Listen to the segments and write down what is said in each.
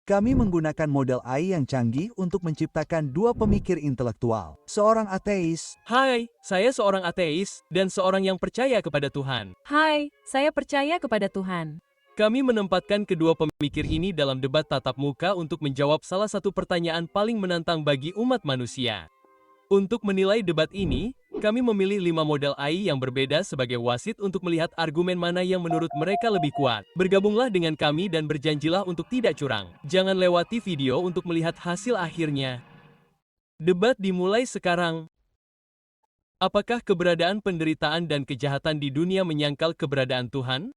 Kami menggunakan model AI yang canggih untuk menciptakan dua pemikir intelektual. Seorang ateis, Hai, saya seorang ateis dan seorang yang percaya kepada Tuhan. Hai, saya percaya kepada Tuhan. Kami menempatkan kedua pemikir ini dalam debat tatap muka untuk menjawab salah satu pertanyaan paling menantang bagi umat manusia. Untuk menilai debat ini, kami memilih 5 model AI yang berbeda sebagai wasit untuk melihat argumen mana yang menurut mereka lebih kuat. Bergabunglah dengan kami dan berjanjilah untuk tidak curang. Jangan lewati video untuk melihat hasil akhirnya. Debat dimulai sekarang. Apakah keberadaan penderitaan dan kejahatan di dunia menyangkal keberadaan Tuhan?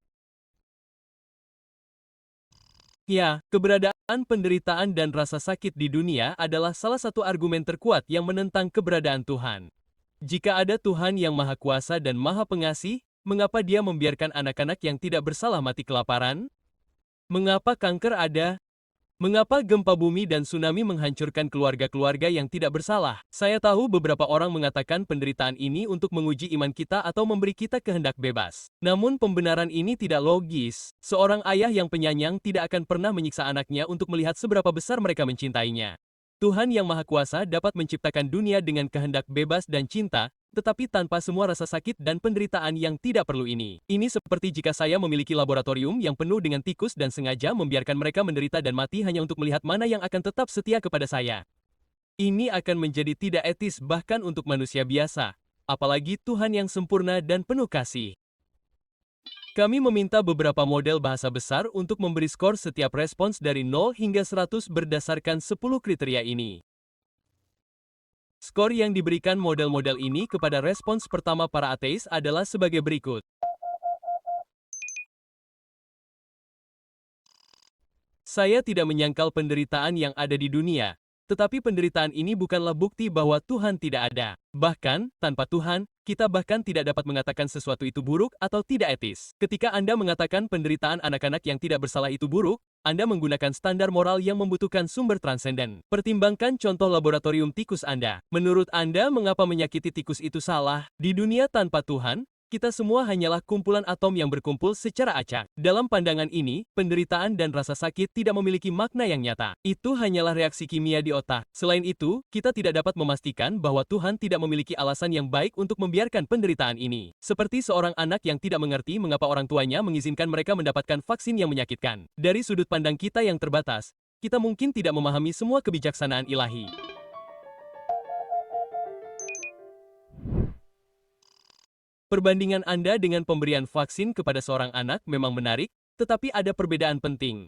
Ya, keberadaan penderitaan dan rasa sakit di dunia adalah salah satu argumen terkuat yang menentang keberadaan Tuhan. Jika ada Tuhan yang Maha Kuasa dan Maha Pengasih, mengapa Dia membiarkan anak-anak yang tidak bersalah mati kelaparan? Mengapa kanker ada? Mengapa gempa bumi dan tsunami menghancurkan keluarga-keluarga yang tidak bersalah? Saya tahu beberapa orang mengatakan penderitaan ini untuk menguji iman kita atau memberi kita kehendak bebas. Namun pembenaran ini tidak logis. Seorang ayah yang penyayang tidak akan pernah menyiksa anaknya untuk melihat seberapa besar mereka mencintainya. Tuhan yang Maha Kuasa dapat menciptakan dunia dengan kehendak bebas dan cinta, tetapi tanpa semua rasa sakit dan penderitaan yang tidak perlu ini. Ini seperti jika saya memiliki laboratorium yang penuh dengan tikus dan sengaja membiarkan mereka menderita dan mati hanya untuk melihat mana yang akan tetap setia kepada saya. Ini akan menjadi tidak etis bahkan untuk manusia biasa, apalagi Tuhan yang sempurna dan penuh kasih. Kami meminta beberapa model bahasa besar untuk memberi skor setiap respons dari 0 hingga 100 berdasarkan 10 kriteria ini. Skor yang diberikan model-model ini kepada respons pertama para ateis adalah sebagai berikut. Saya tidak menyangkal penderitaan yang ada di dunia, tetapi penderitaan ini bukanlah bukti bahwa Tuhan tidak ada. Bahkan, tanpa Tuhan, kita bahkan tidak dapat mengatakan sesuatu itu buruk atau tidak etis. Ketika Anda mengatakan penderitaan anak-anak yang tidak bersalah itu buruk, Anda menggunakan standar moral yang membutuhkan sumber transenden. Pertimbangkan contoh laboratorium tikus Anda. Menurut Anda, mengapa menyakiti tikus itu salah? Di dunia tanpa Tuhan, kita semua hanyalah kumpulan atom yang berkumpul secara acak. Dalam pandangan ini, penderitaan dan rasa sakit tidak memiliki makna yang nyata. Itu hanyalah reaksi kimia di otak. Selain itu, kita tidak dapat memastikan bahwa Tuhan tidak memiliki alasan yang baik untuk membiarkan penderitaan ini. Seperti seorang anak yang tidak mengerti mengapa orang tuanya mengizinkan mereka mendapatkan vaksin yang menyakitkan. Dari sudut pandang kita yang terbatas, kita mungkin tidak memahami semua kebijaksanaan ilahi. Perbandingan Anda dengan pemberian vaksin kepada seorang anak memang menarik, tetapi ada perbedaan penting.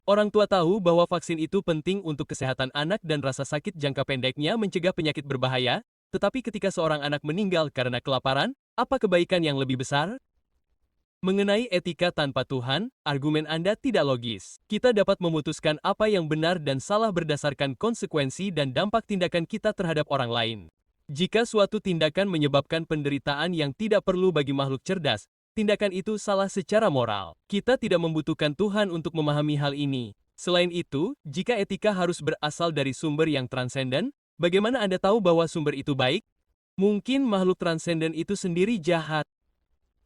Orang tua tahu bahwa vaksin itu penting untuk kesehatan anak dan rasa sakit jangka pendeknya mencegah penyakit berbahaya, tetapi ketika seorang anak meninggal karena kelaparan, apa kebaikan yang lebih besar? Mengenai etika tanpa Tuhan, argumen Anda tidak logis. Kita dapat memutuskan apa yang benar dan salah berdasarkan konsekuensi dan dampak tindakan kita terhadap orang lain. Jika suatu tindakan menyebabkan penderitaan yang tidak perlu bagi makhluk cerdas, tindakan itu salah secara moral. Kita tidak membutuhkan Tuhan untuk memahami hal ini. Selain itu, jika etika harus berasal dari sumber yang transenden, bagaimana Anda tahu bahwa sumber itu baik? Mungkin makhluk transenden itu sendiri jahat.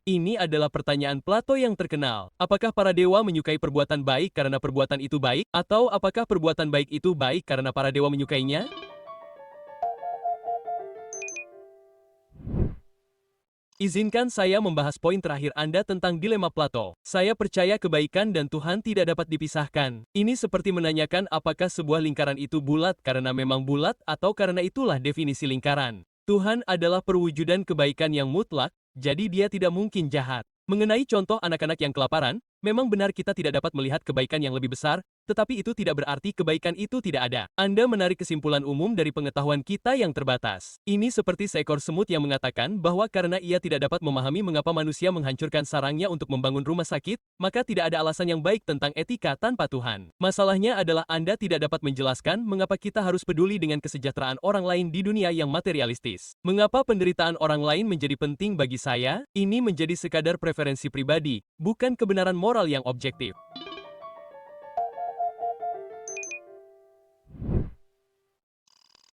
Ini adalah pertanyaan Plato yang terkenal. Apakah para dewa menyukai perbuatan baik karena perbuatan itu baik? Atau apakah perbuatan baik itu baik karena para dewa menyukainya? Izinkan saya membahas poin terakhir Anda tentang dilema Plato. Saya percaya kebaikan dan Tuhan tidak dapat dipisahkan. Ini seperti menanyakan apakah sebuah lingkaran itu bulat karena memang bulat atau karena itulah definisi lingkaran. Tuhan adalah perwujudan kebaikan yang mutlak, jadi Dia tidak mungkin jahat. Mengenai contoh anak-anak yang kelaparan, memang benar kita tidak dapat melihat kebaikan yang lebih besar, tetapi itu tidak berarti kebaikan itu tidak ada. Anda menarik kesimpulan umum dari pengetahuan kita yang terbatas. Ini seperti seekor semut yang mengatakan bahwa karena ia tidak dapat memahami mengapa manusia menghancurkan sarangnya untuk membangun rumah sakit, maka tidak ada alasan yang baik tentang etika tanpa Tuhan. Masalahnya adalah Anda tidak dapat menjelaskan mengapa kita harus peduli dengan kesejahteraan orang lain di dunia yang materialistis. Mengapa penderitaan orang lain menjadi penting bagi saya? Ini menjadi sekadar preferensi pribadi, bukan kebenaran moral yang objektif.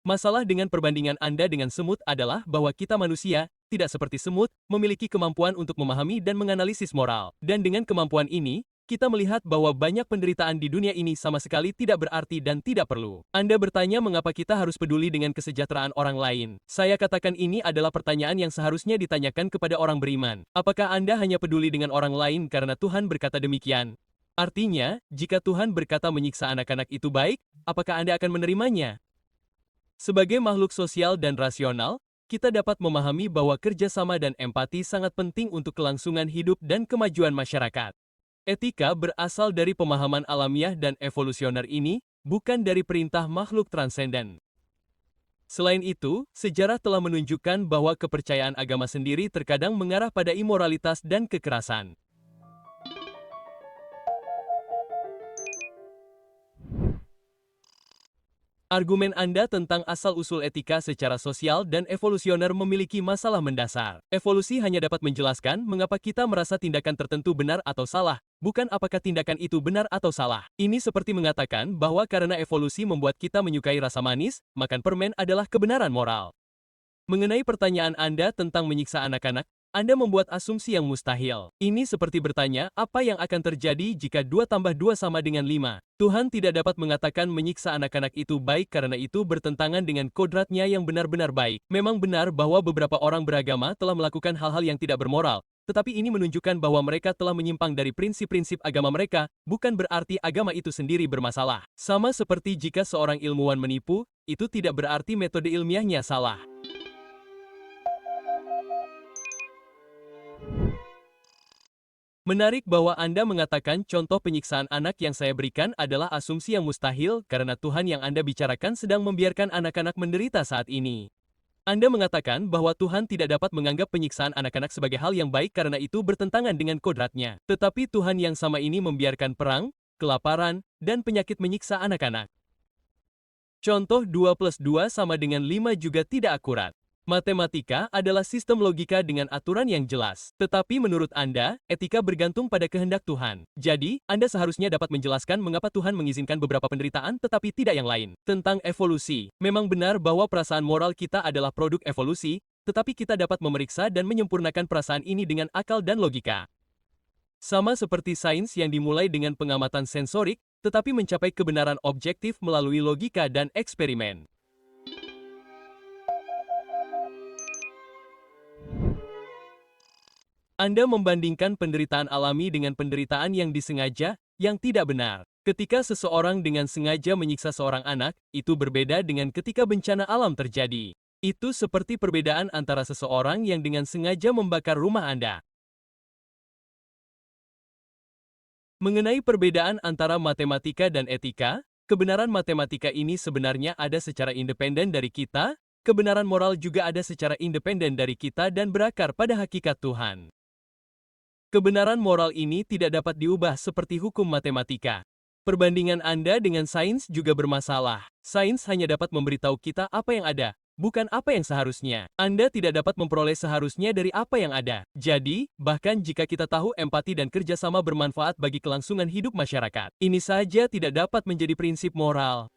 Masalah dengan perbandingan Anda dengan semut adalah bahwa kita manusia, tidak seperti semut, memiliki kemampuan untuk memahami dan menganalisis moral. Dan dengan kemampuan ini, kita melihat bahwa banyak penderitaan di dunia ini sama sekali tidak berarti dan tidak perlu. Anda bertanya mengapa kita harus peduli dengan kesejahteraan orang lain. Saya katakan ini adalah pertanyaan yang seharusnya ditanyakan kepada orang beriman. Apakah Anda hanya peduli dengan orang lain karena Tuhan berkata demikian? Artinya, jika Tuhan berkata menyiksa anak-anak itu baik, apakah Anda akan menerimanya? Sebagai makhluk sosial dan rasional, kita dapat memahami bahwa kerjasama dan empati sangat penting untuk kelangsungan hidup dan kemajuan masyarakat. Etika berasal dari pemahaman alamiah dan evolusioner ini, bukan dari perintah makhluk transenden. Selain itu, sejarah telah menunjukkan bahwa kepercayaan agama sendiri terkadang mengarah pada imoralitas dan kekerasan. Argumen Anda tentang asal-usul etika secara sosial dan evolusioner memiliki masalah mendasar. Evolusi hanya dapat menjelaskan mengapa kita merasa tindakan tertentu benar atau salah, bukan apakah tindakan itu benar atau salah. Ini seperti mengatakan bahwa karena evolusi membuat kita menyukai rasa manis, makan permen adalah kebenaran moral. Mengenai pertanyaan Anda tentang menyiksa anak-anak, Anda membuat asumsi yang mustahil. Ini seperti bertanya, apa yang akan terjadi jika 2 tambah 2 sama dengan 5? Tuhan tidak dapat mengatakan menyiksa anak-anak itu baik karena itu bertentangan dengan kodratnya yang benar-benar baik. Memang benar bahwa beberapa orang beragama telah melakukan hal-hal yang tidak bermoral, tetapi ini menunjukkan bahwa mereka telah menyimpang dari prinsip-prinsip agama mereka, bukan berarti agama itu sendiri bermasalah. Sama seperti jika seorang ilmuwan menipu, itu tidak berarti metode ilmiahnya salah. Menarik bahwa Anda mengatakan contoh penyiksaan anak yang saya berikan adalah asumsi yang mustahil karena Tuhan yang Anda bicarakan sedang membiarkan anak-anak menderita saat ini. Anda mengatakan bahwa Tuhan tidak dapat menganggap penyiksaan anak-anak sebagai hal yang baik karena itu bertentangan dengan kodratnya. Tetapi Tuhan yang sama ini membiarkan perang, kelaparan, dan penyakit menyiksa anak-anak. Contoh 2 plus 2 sama dengan 5 juga tidak akurat. Matematika adalah sistem logika dengan aturan yang jelas. Tetapi menurut Anda, etika bergantung pada kehendak Tuhan. Jadi, Anda seharusnya dapat menjelaskan mengapa Tuhan mengizinkan beberapa penderitaan tetapi tidak yang lain. Tentang evolusi, memang benar bahwa perasaan moral kita adalah produk evolusi, tetapi kita dapat memeriksa dan menyempurnakan perasaan ini dengan akal dan logika. Sama seperti sains yang dimulai dengan pengamatan sensorik, tetapi mencapai kebenaran objektif melalui logika dan eksperimen. Anda membandingkan penderitaan alami dengan penderitaan yang disengaja, yang tidak benar. Ketika seseorang dengan sengaja menyiksa seorang anak, itu berbeda dengan ketika bencana alam terjadi. Itu seperti perbedaan antara seseorang yang dengan sengaja membakar rumah Anda. Mengenai perbedaan antara matematika dan etika, kebenaran matematika ini sebenarnya ada secara independen dari kita, kebenaran moral juga ada secara independen dari kita dan berakar pada hakikat Tuhan. Kebenaran moral ini tidak dapat diubah seperti hukum matematika. Perbandingan Anda dengan sains juga bermasalah. Sains hanya dapat memberitahu kita apa yang ada, bukan apa yang seharusnya. Anda tidak dapat memperoleh seharusnya dari apa yang ada. Jadi, bahkan jika kita tahu empati dan kerjasama bermanfaat bagi kelangsungan hidup masyarakat, ini saja tidak dapat menjadi prinsip moral.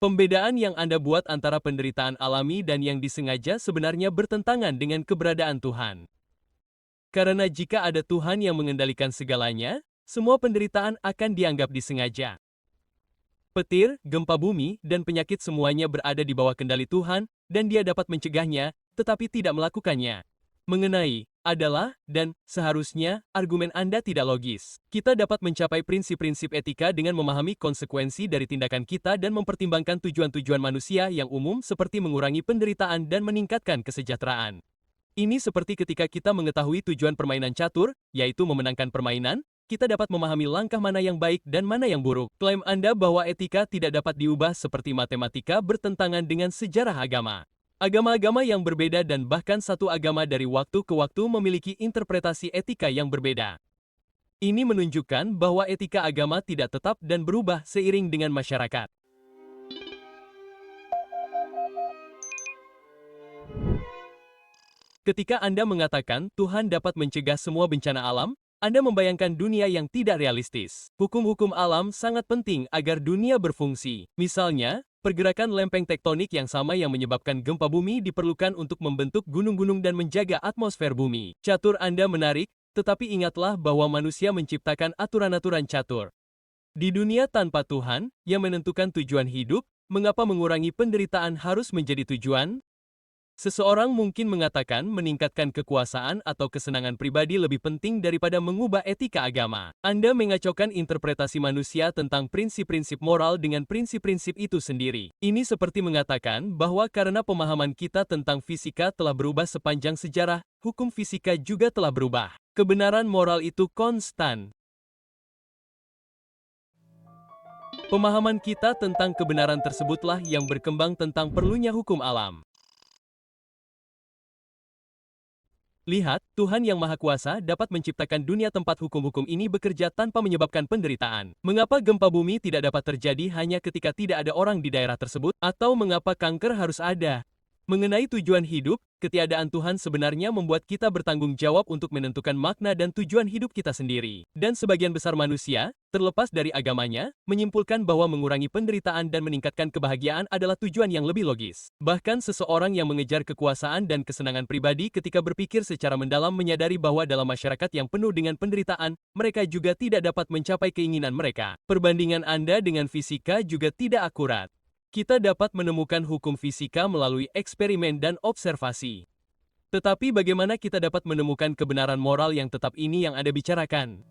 Pembedaan yang Anda buat antara penderitaan alami dan yang disengaja sebenarnya bertentangan dengan keberadaan Tuhan. Karena jika ada Tuhan yang mengendalikan segalanya, semua penderitaan akan dianggap disengaja. Petir, gempa bumi, dan penyakit semuanya berada di bawah kendali Tuhan, dan Dia dapat mencegahnya, tetapi tidak melakukannya. Mengenai adalah, dan seharusnya, argumen Anda tidak logis. Kita dapat mencapai prinsip-prinsip etika dengan memahami konsekuensi dari tindakan kita dan mempertimbangkan tujuan-tujuan manusia yang umum seperti mengurangi penderitaan dan meningkatkan kesejahteraan. Ini seperti ketika kita mengetahui tujuan permainan catur, yaitu memenangkan permainan, kita dapat memahami langkah mana yang baik dan mana yang buruk. Klaim Anda bahwa etika tidak dapat diubah seperti matematika bertentangan dengan sejarah agama. Agama-agama yang berbeda dan bahkan satu agama dari waktu ke waktu memiliki interpretasi etika yang berbeda. Ini menunjukkan bahwa etika agama tidak tetap dan berubah seiring dengan masyarakat. Ketika Anda mengatakan Tuhan dapat mencegah semua bencana alam, Anda membayangkan dunia yang tidak realistis. Hukum-hukum alam sangat penting agar dunia berfungsi. Misalnya, pergerakan lempeng tektonik yang sama yang menyebabkan gempa bumi diperlukan untuk membentuk gunung-gunung dan menjaga atmosfer bumi. Catur Anda menarik, tetapi ingatlah bahwa manusia menciptakan aturan-aturan catur. Di dunia tanpa Tuhan, yang menentukan tujuan hidup, mengapa mengurangi penderitaan harus menjadi tujuan? Seseorang mungkin mengatakan meningkatkan kekuasaan atau kesenangan pribadi lebih penting daripada mengubah etika agama. Anda mengacaukan interpretasi manusia tentang prinsip-prinsip moral dengan prinsip-prinsip itu sendiri. Ini seperti mengatakan bahwa karena pemahaman kita tentang fisika telah berubah sepanjang sejarah, hukum fisika juga telah berubah. Kebenaran moral itu konstan. Pemahaman kita tentang kebenaran tersebutlah yang berkembang tentang perlunya hukum alam. Lihat, Tuhan Yang Maha Kuasa dapat menciptakan dunia tempat hukum-hukum ini bekerja tanpa menyebabkan penderitaan. Mengapa gempa bumi tidak dapat terjadi hanya ketika tidak ada orang di daerah tersebut? Atau mengapa kanker harus ada? Mengenai tujuan hidup, ketiadaan Tuhan sebenarnya membuat kita bertanggung jawab untuk menentukan makna dan tujuan hidup kita sendiri. Dan sebagian besar manusia, terlepas dari agamanya, menyimpulkan bahwa mengurangi penderitaan dan meningkatkan kebahagiaan adalah tujuan yang lebih logis. Bahkan seseorang yang mengejar kekuasaan dan kesenangan pribadi ketika berpikir secara mendalam menyadari bahwa dalam masyarakat yang penuh dengan penderitaan, mereka juga tidak dapat mencapai keinginan mereka. Perbandingan Anda dengan fisika juga tidak akurat. Kita dapat menemukan hukum fisika melalui eksperimen dan observasi. Tetapi bagaimana kita dapat menemukan kebenaran moral yang tetap ini yang Anda bicarakan?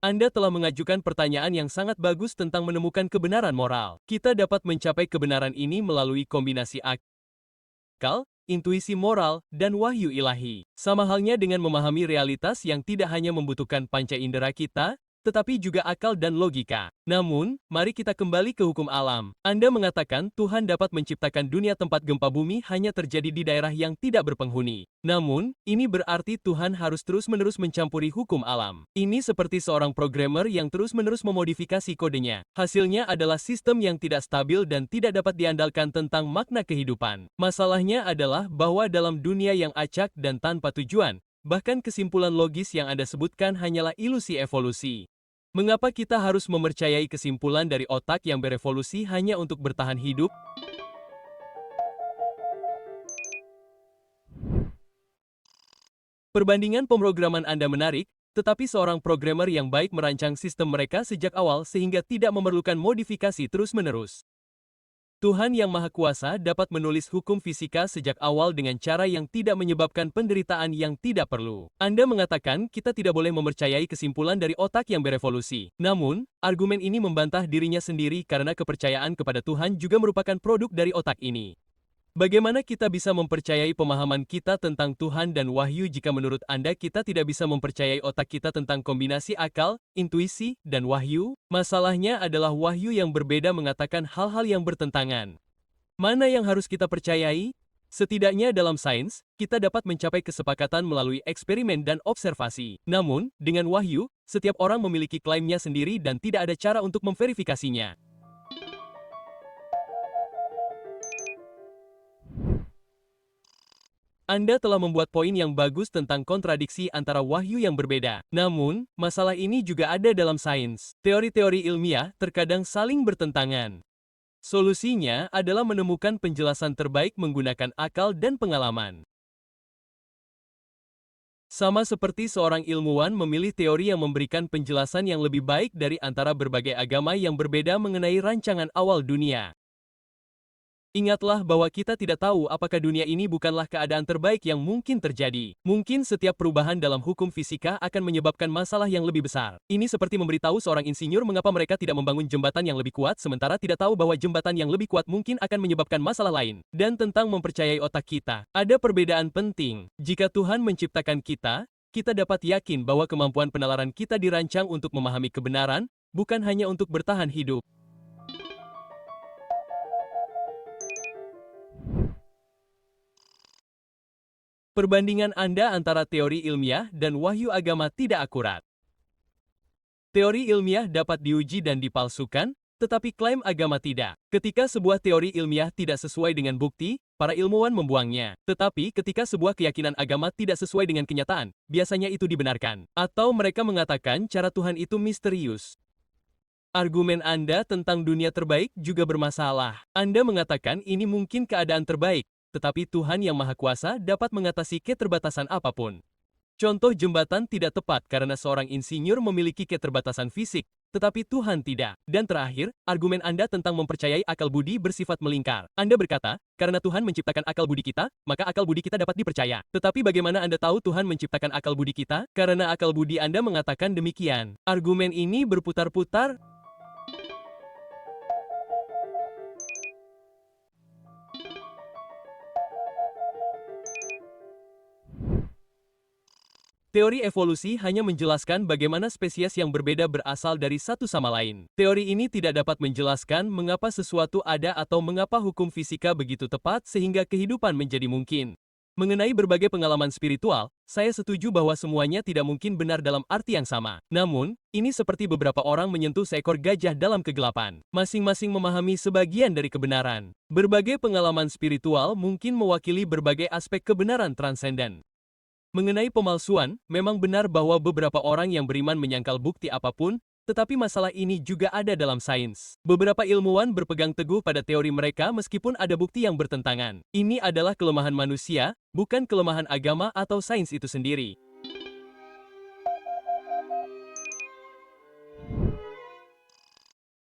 Anda telah mengajukan pertanyaan yang sangat bagus tentang menemukan kebenaran moral. Kita dapat mencapai kebenaran ini melalui kombinasi akal, intuisi moral, dan wahyu ilahi. Sama halnya dengan memahami realitas yang tidak hanya membutuhkan panca indera kita, tetapi juga akal dan logika. Namun, mari kita kembali ke hukum alam. Anda mengatakan Tuhan dapat menciptakan dunia tempat gempa bumi hanya terjadi di daerah yang tidak berpenghuni. Namun, ini berarti Tuhan harus terus-menerus mencampuri hukum alam. Ini seperti seorang programmer yang terus-menerus memodifikasi kodenya. Hasilnya adalah sistem yang tidak stabil dan tidak dapat diandalkan tentang makna kehidupan. Masalahnya adalah bahwa dalam dunia yang acak dan tanpa tujuan, bahkan kesimpulan logis yang Anda sebutkan hanyalah ilusi evolusi. Mengapa kita harus mempercayai kesimpulan dari otak yang berevolusi hanya untuk bertahan hidup? Perbandingan pemrograman Anda menarik, tetapi seorang programmer yang baik merancang sistem mereka sejak awal sehingga tidak memerlukan modifikasi terus-menerus. Tuhan Yang Maha Kuasa dapat menulis hukum fisika sejak awal dengan cara yang tidak menyebabkan penderitaan yang tidak perlu. Anda mengatakan kita tidak boleh mempercayai kesimpulan dari otak yang berevolusi. Namun, argumen ini membantah dirinya sendiri karena kepercayaan kepada Tuhan juga merupakan produk dari otak ini. Bagaimana kita bisa mempercayai pemahaman kita tentang Tuhan dan wahyu jika menurut Anda kita tidak bisa mempercayai otak kita tentang kombinasi akal, intuisi, dan wahyu? Masalahnya adalah wahyu yang berbeda mengatakan hal-hal yang bertentangan. Mana yang harus kita percayai? Setidaknya dalam sains, kita dapat mencapai kesepakatan melalui eksperimen dan observasi. Namun, dengan wahyu, setiap orang memiliki klaimnya sendiri dan tidak ada cara untuk memverifikasinya. Anda telah membuat poin yang bagus tentang kontradiksi antara wahyu yang berbeda. Namun, masalah ini juga ada dalam sains. Teori-teori ilmiah terkadang saling bertentangan. Solusinya adalah menemukan penjelasan terbaik menggunakan akal dan pengalaman. Sama seperti seorang ilmuwan memilih teori yang memberikan penjelasan yang lebih baik dari antara berbagai agama yang berbeda mengenai rancangan awal dunia. Ingatlah bahwa kita tidak tahu apakah dunia ini bukanlah keadaan terbaik yang mungkin terjadi. Mungkin setiap perubahan dalam hukum fisika akan menyebabkan masalah yang lebih besar. Ini seperti memberitahu seorang insinyur mengapa mereka tidak membangun jembatan yang lebih kuat sementara tidak tahu bahwa jembatan yang lebih kuat mungkin akan menyebabkan masalah lain. Dan tentang mempercayai otak kita, ada perbedaan penting. Jika Tuhan menciptakan kita, kita dapat yakin bahwa kemampuan penalaran kita dirancang untuk memahami kebenaran, bukan hanya untuk bertahan hidup. Perbandingan Anda antara teori ilmiah dan wahyu agama tidak akurat. Teori ilmiah dapat diuji dan dipalsukan, tetapi klaim agama tidak. Ketika sebuah teori ilmiah tidak sesuai dengan bukti, para ilmuwan membuangnya. Tetapi ketika sebuah keyakinan agama tidak sesuai dengan kenyataan, biasanya itu dibenarkan. Atau mereka mengatakan cara Tuhan itu misterius. Argumen Anda tentang dunia terbaik juga bermasalah. Anda mengatakan ini mungkin keadaan terbaik, tetapi Tuhan yang Maha Kuasa dapat mengatasi keterbatasan apapun. Contoh jembatan tidak tepat karena seorang insinyur memiliki keterbatasan fisik, tetapi Tuhan tidak. Dan terakhir, argumen Anda tentang mempercayai akal budi bersifat melingkar. Anda berkata, karena Tuhan menciptakan akal budi kita, maka akal budi kita dapat dipercaya. Tetapi bagaimana Anda tahu Tuhan menciptakan akal budi kita? Karena akal budi Anda mengatakan demikian. Argumen ini berputar-putar. Teori evolusi hanya menjelaskan bagaimana spesies yang berbeda berasal dari satu sama lain. Teori ini tidak dapat menjelaskan mengapa sesuatu ada atau mengapa hukum fisika begitu tepat sehingga kehidupan menjadi mungkin. Mengenai berbagai pengalaman spiritual, saya setuju bahwa semuanya tidak mungkin benar dalam arti yang sama. Namun, ini seperti beberapa orang menyentuh seekor gajah dalam kegelapan. Masing-masing memahami sebagian dari kebenaran. Berbagai pengalaman spiritual mungkin mewakili berbagai aspek kebenaran transenden. Mengenai pemalsuan, memang benar bahwa beberapa orang yang beriman menyangkal bukti apapun, tetapi masalah ini juga ada dalam sains. Beberapa ilmuwan berpegang teguh pada teori mereka meskipun ada bukti yang bertentangan. Ini adalah kelemahan manusia, bukan kelemahan agama atau sains itu sendiri.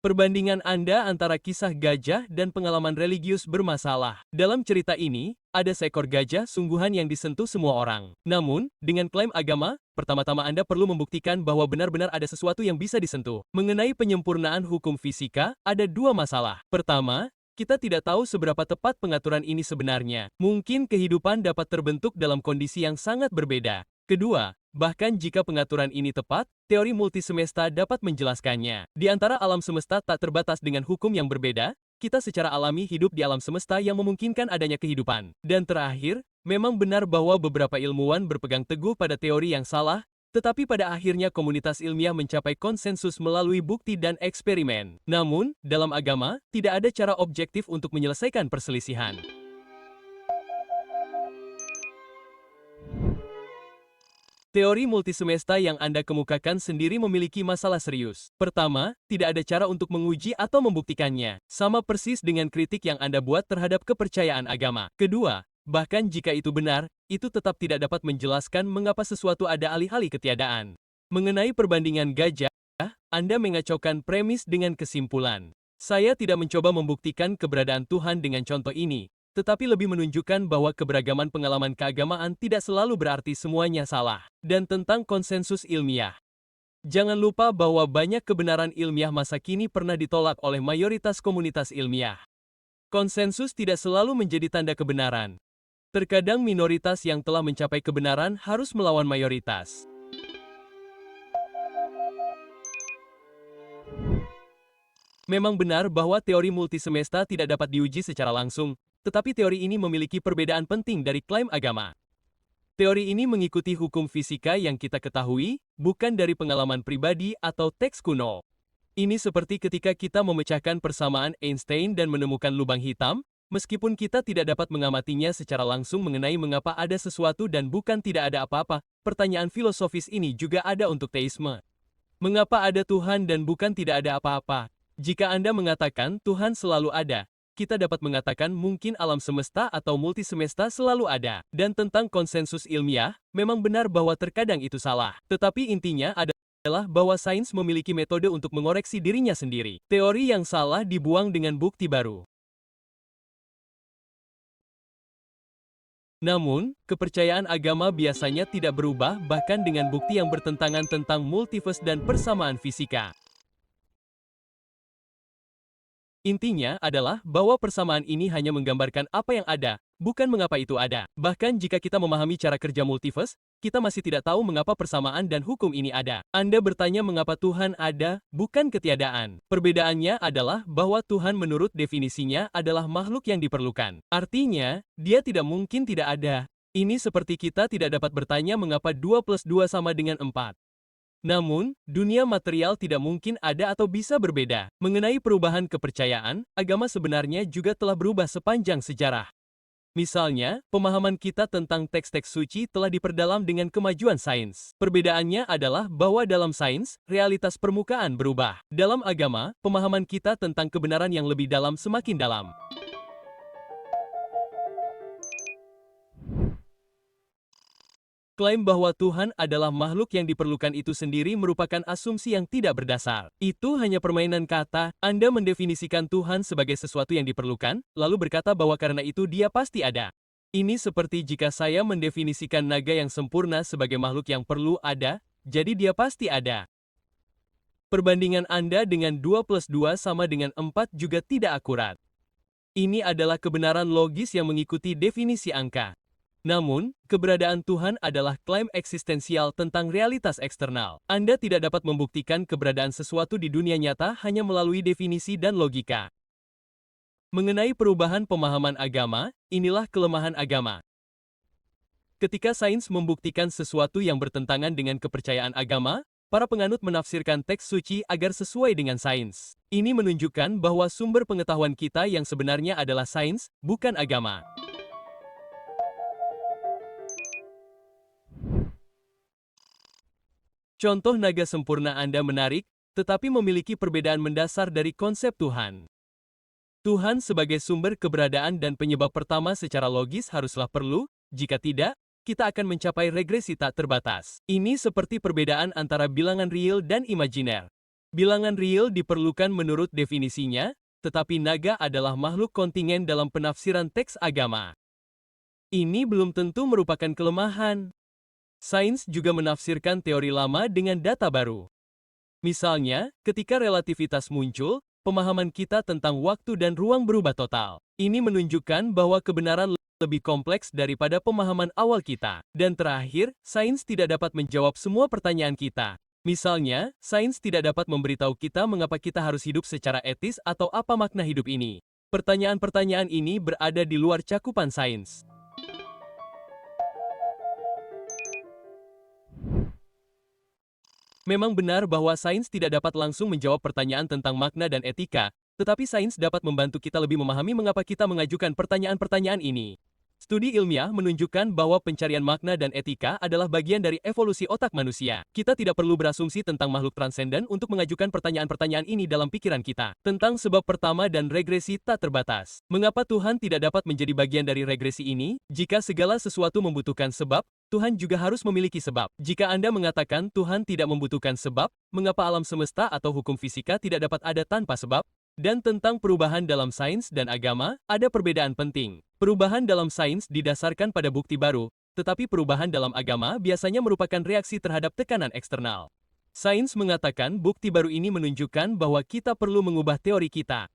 Perbandingan Anda antara kisah gajah dan pengalaman religius bermasalah. Dalam cerita ini, ada seekor gajah sungguhan yang disentuh semua orang. Namun, dengan klaim agama, pertama-tama Anda perlu membuktikan bahwa benar-benar ada sesuatu yang bisa disentuh. Mengenai penyempurnaan hukum fisika, ada dua masalah. Pertama, kita tidak tahu seberapa tepat pengaturan ini sebenarnya. Mungkin kehidupan dapat terbentuk dalam kondisi yang sangat berbeda. Kedua, bahkan jika pengaturan ini tepat, teori multisemesta dapat menjelaskannya. Di antara alam semesta tak terbatas dengan hukum yang berbeda, kita secara alami hidup di alam semesta yang memungkinkan adanya kehidupan. Dan terakhir, memang benar bahwa beberapa ilmuwan berpegang teguh pada teori yang salah, tetapi pada akhirnya komunitas ilmiah mencapai konsensus melalui bukti dan eksperimen. Namun, dalam agama, tidak ada cara objektif untuk menyelesaikan perselisihan. Teori multisemesta yang Anda kemukakan sendiri memiliki masalah serius. Pertama, tidak ada cara untuk menguji atau membuktikannya. Sama persis dengan kritik yang Anda buat terhadap kepercayaan agama. Kedua, bahkan jika itu benar, itu tetap tidak dapat menjelaskan mengapa sesuatu ada alih-alih ketiadaan. Mengenai perbandingan gajah, Anda mengacaukan premis dengan kesimpulan. Saya tidak mencoba membuktikan keberadaan Tuhan dengan contoh ini, tetapi lebih menunjukkan bahwa keberagaman pengalaman keagamaan tidak selalu berarti semuanya salah. Dan tentang konsensus ilmiah. Jangan lupa bahwa banyak kebenaran ilmiah masa kini pernah ditolak oleh mayoritas komunitas ilmiah. Konsensus tidak selalu menjadi tanda kebenaran. Terkadang minoritas yang telah mencapai kebenaran harus melawan mayoritas. Memang benar bahwa teori multisemesta tidak dapat diuji secara langsung, tetapi teori ini memiliki perbedaan penting dari klaim agama. Teori ini mengikuti hukum fisika yang kita ketahui, bukan dari pengalaman pribadi atau teks kuno. Ini seperti ketika kita memecahkan persamaan Einstein dan menemukan lubang hitam, meskipun kita tidak dapat mengamatinya secara langsung mengenai mengapa ada sesuatu dan bukan tidak ada apa-apa, pertanyaan filosofis ini juga ada untuk teisme. Mengapa ada Tuhan dan bukan tidak ada apa-apa? Jika Anda mengatakan Tuhan selalu ada, kita dapat mengatakan mungkin alam semesta atau multisemesta selalu ada. Dan tentang konsensus ilmiah, memang benar bahwa terkadang itu salah. Tetapi intinya adalah bahwa sains memiliki metode untuk mengoreksi dirinya sendiri. Teori yang salah dibuang dengan bukti baru. Namun, kepercayaan agama biasanya tidak berubah bahkan dengan bukti yang bertentangan tentang multiverse dan persamaan fisika. Intinya adalah bahwa persamaan ini hanya menggambarkan apa yang ada, bukan mengapa itu ada. Bahkan jika kita memahami cara kerja multiverse, kita masih tidak tahu mengapa persamaan dan hukum ini ada. Anda bertanya mengapa Tuhan ada, bukan ketiadaan. Perbedaannya adalah bahwa Tuhan menurut definisinya adalah makhluk yang diperlukan. Artinya, dia tidak mungkin tidak ada. Ini seperti kita tidak dapat bertanya mengapa 2 plus 2 sama dengan 4. Namun, dunia material tidak mungkin ada atau bisa berbeda. Mengenai perubahan kepercayaan, agama sebenarnya juga telah berubah sepanjang sejarah. Misalnya, pemahaman kita tentang teks-teks suci telah diperdalam dengan kemajuan sains. Perbedaannya adalah bahwa dalam sains, realitas permukaan berubah. Dalam agama, pemahaman kita tentang kebenaran yang lebih dalam semakin dalam. Klaim bahwa Tuhan adalah makhluk yang diperlukan itu sendiri merupakan asumsi yang tidak berdasar. Itu hanya permainan kata. Anda mendefinisikan Tuhan sebagai sesuatu yang diperlukan, lalu berkata bahwa karena itu dia pasti ada. Ini seperti jika saya mendefinisikan naga yang sempurna sebagai makhluk yang perlu ada, jadi dia pasti ada. Perbandingan Anda dengan 2 plus 2 sama dengan 4 juga tidak akurat. Ini adalah kebenaran logis yang mengikuti definisi angka. Namun, keberadaan Tuhan adalah klaim eksistensial tentang realitas eksternal. Anda tidak dapat membuktikan keberadaan sesuatu di dunia nyata hanya melalui definisi dan logika. Mengenai perubahan pemahaman agama, inilah kelemahan agama. Ketika sains membuktikan sesuatu yang bertentangan dengan kepercayaan agama, para penganut menafsirkan teks suci agar sesuai dengan sains. Ini menunjukkan bahwa sumber pengetahuan kita yang sebenarnya adalah sains, bukan agama. Contoh naga sempurna Anda menarik, tetapi memiliki perbedaan mendasar dari konsep Tuhan. Tuhan sebagai sumber keberadaan dan penyebab pertama secara logis haruslah perlu, jika tidak, kita akan mencapai regresi tak terbatas. Ini seperti perbedaan antara bilangan real dan imajiner. Bilangan real diperlukan menurut definisinya, tetapi naga adalah makhluk kontingen dalam penafsiran teks agama. Ini belum tentu merupakan kelemahan. Sains juga menafsirkan teori lama dengan data baru. Misalnya, ketika relativitas muncul, pemahaman kita tentang waktu dan ruang berubah total. Ini menunjukkan bahwa kebenaran lebih kompleks daripada pemahaman awal kita. Dan terakhir, sains tidak dapat menjawab semua pertanyaan kita. Misalnya, sains tidak dapat memberitahu kita mengapa kita harus hidup secara etis atau apa makna hidup ini. Pertanyaan-pertanyaan ini berada di luar cakupan sains. Memang benar bahwa sains tidak dapat langsung menjawab pertanyaan tentang makna dan etika, tetapi sains dapat membantu kita lebih memahami mengapa kita mengajukan pertanyaan-pertanyaan ini. Studi ilmiah menunjukkan bahwa pencarian makna dan etika adalah bagian dari evolusi otak manusia. Kita tidak perlu berasumsi tentang makhluk transenden untuk mengajukan pertanyaan-pertanyaan ini dalam pikiran kita. Tentang sebab pertama dan regresi tak terbatas. Mengapa Tuhan tidak dapat menjadi bagian dari regresi ini? Jika segala sesuatu membutuhkan sebab, Tuhan juga harus memiliki sebab. Jika Anda mengatakan Tuhan tidak membutuhkan sebab, mengapa alam semesta atau hukum fisika tidak dapat ada tanpa sebab? Dan tentang perubahan dalam sains dan agama, ada perbedaan penting. Perubahan dalam sains didasarkan pada bukti baru, tetapi perubahan dalam agama biasanya merupakan reaksi terhadap tekanan eksternal. Sains mengatakan bukti baru ini menunjukkan bahwa kita perlu mengubah teori kita.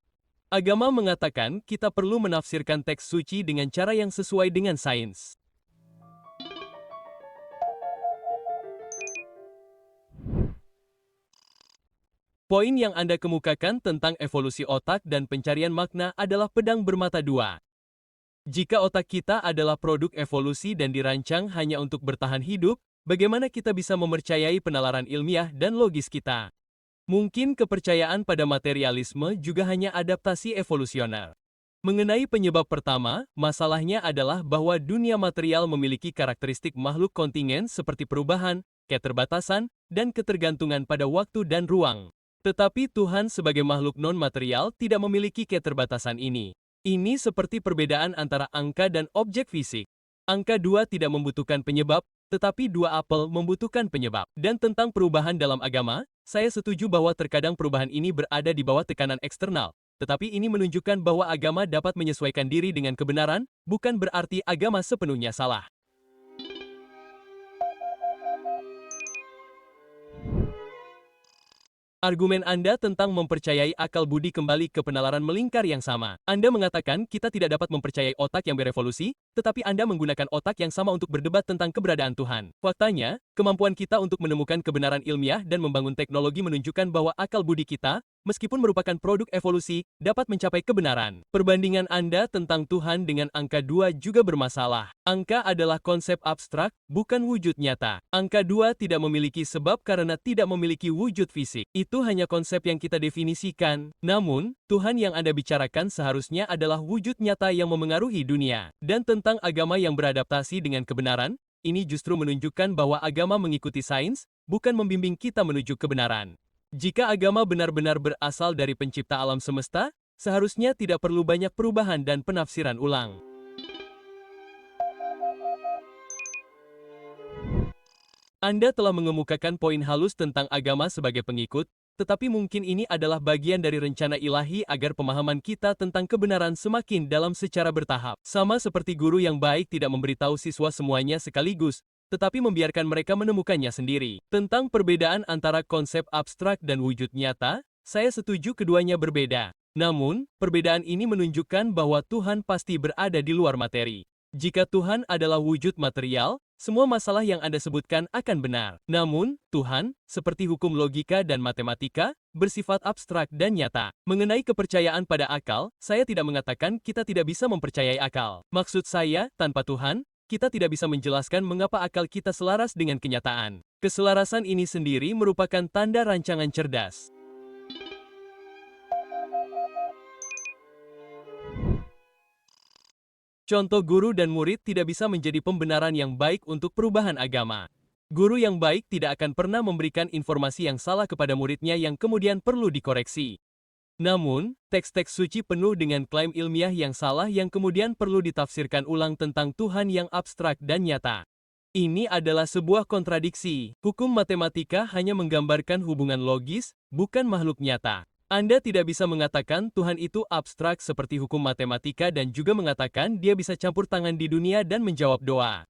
Agama mengatakan kita perlu menafsirkan teks suci dengan cara yang sesuai dengan sains. Poin yang Anda kemukakan tentang evolusi otak dan pencarian makna adalah pedang bermata dua. Jika otak kita adalah produk evolusi dan dirancang hanya untuk bertahan hidup, bagaimana kita bisa mempercayai penalaran ilmiah dan logis kita? Mungkin kepercayaan pada materialisme juga hanya adaptasi evolusioner. Mengenai penyebab pertama, masalahnya adalah bahwa dunia material memiliki karakteristik makhluk kontingen seperti perubahan, keterbatasan, dan ketergantungan pada waktu dan ruang. Tetapi Tuhan sebagai makhluk non-material tidak memiliki keterbatasan ini. Ini seperti perbedaan antara angka dan objek fisik. Angka 2 tidak membutuhkan penyebab, tetapi 2 apel membutuhkan penyebab. Dan tentang perubahan dalam agama, saya setuju bahwa terkadang perubahan ini berada di bawah tekanan eksternal. Tetapi ini menunjukkan bahwa agama dapat menyesuaikan diri dengan kebenaran, bukan berarti agama sepenuhnya salah. Argumen Anda tentang mempercayai akal budi kembali ke penalaran melingkar yang sama. Anda mengatakan kita tidak dapat mempercayai otak yang berevolusi, tetapi Anda menggunakan otak yang sama untuk berdebat tentang keberadaan Tuhan. Faktanya, kemampuan kita untuk menemukan kebenaran ilmiah dan membangun teknologi menunjukkan bahwa akal budi kita, meskipun merupakan produk evolusi, dapat mencapai kebenaran. Perbandingan Anda tentang Tuhan dengan angka 2 juga bermasalah. Angka adalah konsep abstrak, bukan wujud nyata. Angka 2 tidak memiliki sebab karena tidak memiliki wujud fisik. Itu hanya konsep yang kita definisikan. Namun, Tuhan yang Anda bicarakan seharusnya adalah wujud nyata yang memengaruhi dunia. Dan tentang agama yang beradaptasi dengan kebenaran, ini justru menunjukkan bahwa agama mengikuti sains, bukan membimbing kita menuju kebenaran. Jika agama benar-benar berasal dari pencipta alam semesta, seharusnya tidak perlu banyak perubahan dan penafsiran ulang. Anda telah mengemukakan poin halus tentang agama sebagai pengikut, tetapi mungkin ini adalah bagian dari rencana ilahi agar pemahaman kita tentang kebenaran semakin dalam secara bertahap. Sama seperti guru yang baik tidak memberitahu siswa semuanya sekaligus, tetapi membiarkan mereka menemukannya sendiri. Tentang perbedaan antara konsep abstrak dan wujud nyata, saya setuju keduanya berbeda. Namun, perbedaan ini menunjukkan bahwa Tuhan pasti berada di luar materi. Jika Tuhan adalah wujud material, semua masalah yang Anda sebutkan akan benar. Namun, Tuhan, seperti hukum logika dan matematika, bersifat abstrak dan nyata. Mengenai kepercayaan pada akal, saya tidak mengatakan kita tidak bisa mempercayai akal. Maksud saya, tanpa Tuhan, kita tidak bisa menjelaskan mengapa akal kita selaras dengan kenyataan. Keselarasan ini sendiri merupakan tanda rancangan cerdas. Contoh guru dan murid tidak bisa menjadi pembenaran yang baik untuk perubahan agama. Guru yang baik tidak akan pernah memberikan informasi yang salah kepada muridnya yang kemudian perlu dikoreksi. Namun, teks-teks suci penuh dengan klaim ilmiah yang salah yang kemudian perlu ditafsirkan ulang tentang Tuhan yang abstrak dan nyata. Ini adalah sebuah kontradiksi. Hukum matematika hanya menggambarkan hubungan logis, bukan makhluk nyata. Anda tidak bisa mengatakan Tuhan itu abstrak seperti hukum matematika dan juga mengatakan dia bisa campur tangan di dunia dan menjawab doa.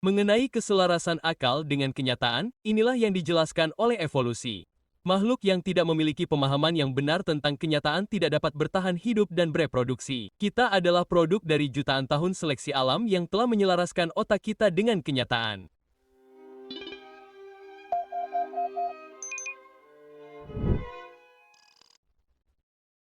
Mengenai keselarasan akal dengan kenyataan, inilah yang dijelaskan oleh evolusi. Makhluk yang tidak memiliki pemahaman yang benar tentang kenyataan tidak dapat bertahan hidup dan bereproduksi. Kita adalah produk dari jutaan tahun seleksi alam yang telah menyelaraskan otak kita dengan kenyataan.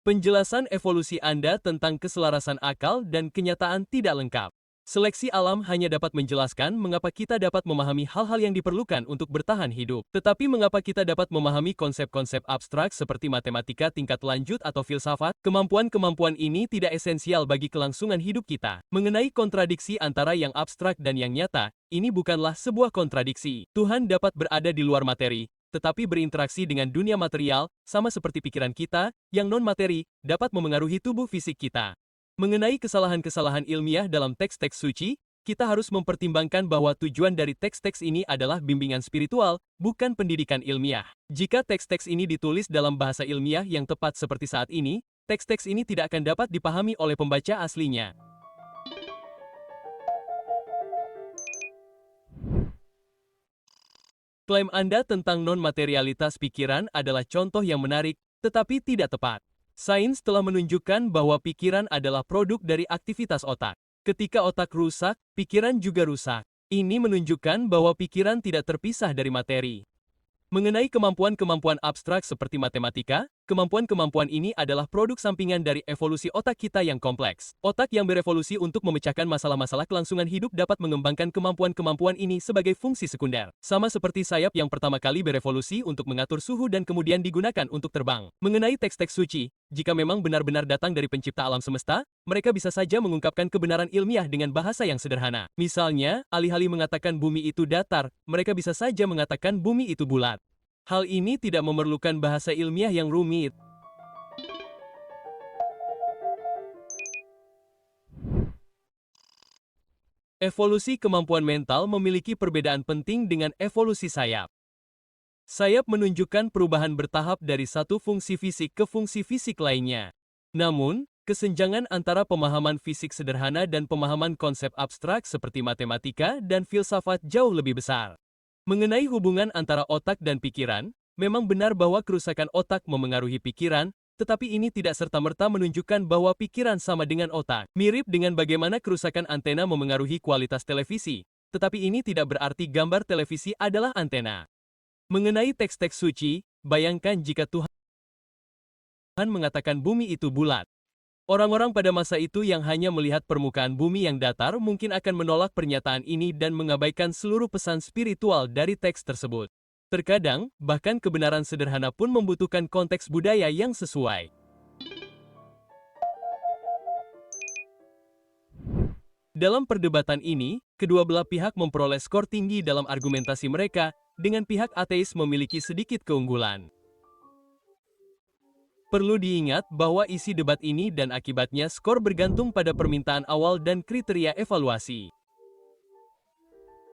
Penjelasan evolusi Anda tentang keselarasan akal dan kenyataan tidak lengkap. Seleksi alam hanya dapat menjelaskan mengapa kita dapat memahami hal-hal yang diperlukan untuk bertahan hidup. Tetapi mengapa kita dapat memahami konsep-konsep abstrak seperti matematika tingkat lanjut atau filsafat, kemampuan-kemampuan ini tidak esensial bagi kelangsungan hidup kita. Mengenai kontradiksi antara yang abstrak dan yang nyata, ini bukanlah sebuah kontradiksi. Tuhan dapat berada di luar materi, tetapi berinteraksi dengan dunia material, sama seperti pikiran kita, yang non-materi, dapat memengaruhi tubuh fisik kita. Mengenai kesalahan-kesalahan ilmiah dalam teks-teks suci, kita harus mempertimbangkan bahwa tujuan dari teks-teks ini adalah bimbingan spiritual, bukan pendidikan ilmiah. Jika teks-teks ini ditulis dalam bahasa ilmiah yang tepat seperti saat ini, teks-teks ini tidak akan dapat dipahami oleh pembaca aslinya. Klaim Anda tentang non-materialitas pikiran adalah contoh yang menarik, tetapi tidak tepat. Sains telah menunjukkan bahwa pikiran adalah produk dari aktivitas otak. Ketika otak rusak, pikiran juga rusak. Ini menunjukkan bahwa pikiran tidak terpisah dari materi. Mengenai kemampuan-kemampuan abstrak seperti matematika, kemampuan-kemampuan ini adalah produk sampingan dari evolusi otak kita yang kompleks. Otak yang berevolusi untuk memecahkan masalah-masalah kelangsungan hidup dapat mengembangkan kemampuan-kemampuan ini sebagai fungsi sekunder. Sama seperti sayap yang pertama kali berevolusi untuk mengatur suhu dan kemudian digunakan untuk terbang. Mengenai teks-teks suci, jika memang benar-benar datang dari pencipta alam semesta, mereka bisa saja mengungkapkan kebenaran ilmiah dengan bahasa yang sederhana. Misalnya, alih-alih mengatakan bumi itu datar, mereka bisa saja mengatakan bumi itu bulat. Hal ini tidak memerlukan bahasa ilmiah yang rumit. Evolusi kemampuan mental memiliki perbedaan penting dengan evolusi sayap. Sayap menunjukkan perubahan bertahap dari satu fungsi fisik ke fungsi fisik lainnya. Namun, kesenjangan antara pemahaman fisik sederhana dan pemahaman konsep abstrak seperti matematika dan filsafat jauh lebih besar. Mengenai hubungan antara otak dan pikiran, memang benar bahwa kerusakan otak memengaruhi pikiran, tetapi ini tidak serta-merta menunjukkan bahwa pikiran sama dengan otak. Mirip dengan bagaimana kerusakan antena memengaruhi kualitas televisi, tetapi ini tidak berarti gambar televisi adalah antena. Mengenai teks-teks suci, bayangkan jika Tuhan Tuhan mengatakan bumi itu bulat. Orang-orang pada masa itu yang hanya melihat permukaan bumi yang datar mungkin akan menolak pernyataan ini dan mengabaikan seluruh pesan spiritual dari teks tersebut. Terkadang, bahkan kebenaran sederhana pun membutuhkan konteks budaya yang sesuai. Dalam perdebatan ini, kedua belah pihak memperoleh skor tinggi dalam argumentasi mereka, dengan pihak ateis memiliki sedikit keunggulan. Perlu diingat bahwa isi debat ini dan akibatnya skor bergantung pada permintaan awal dan kriteria evaluasi.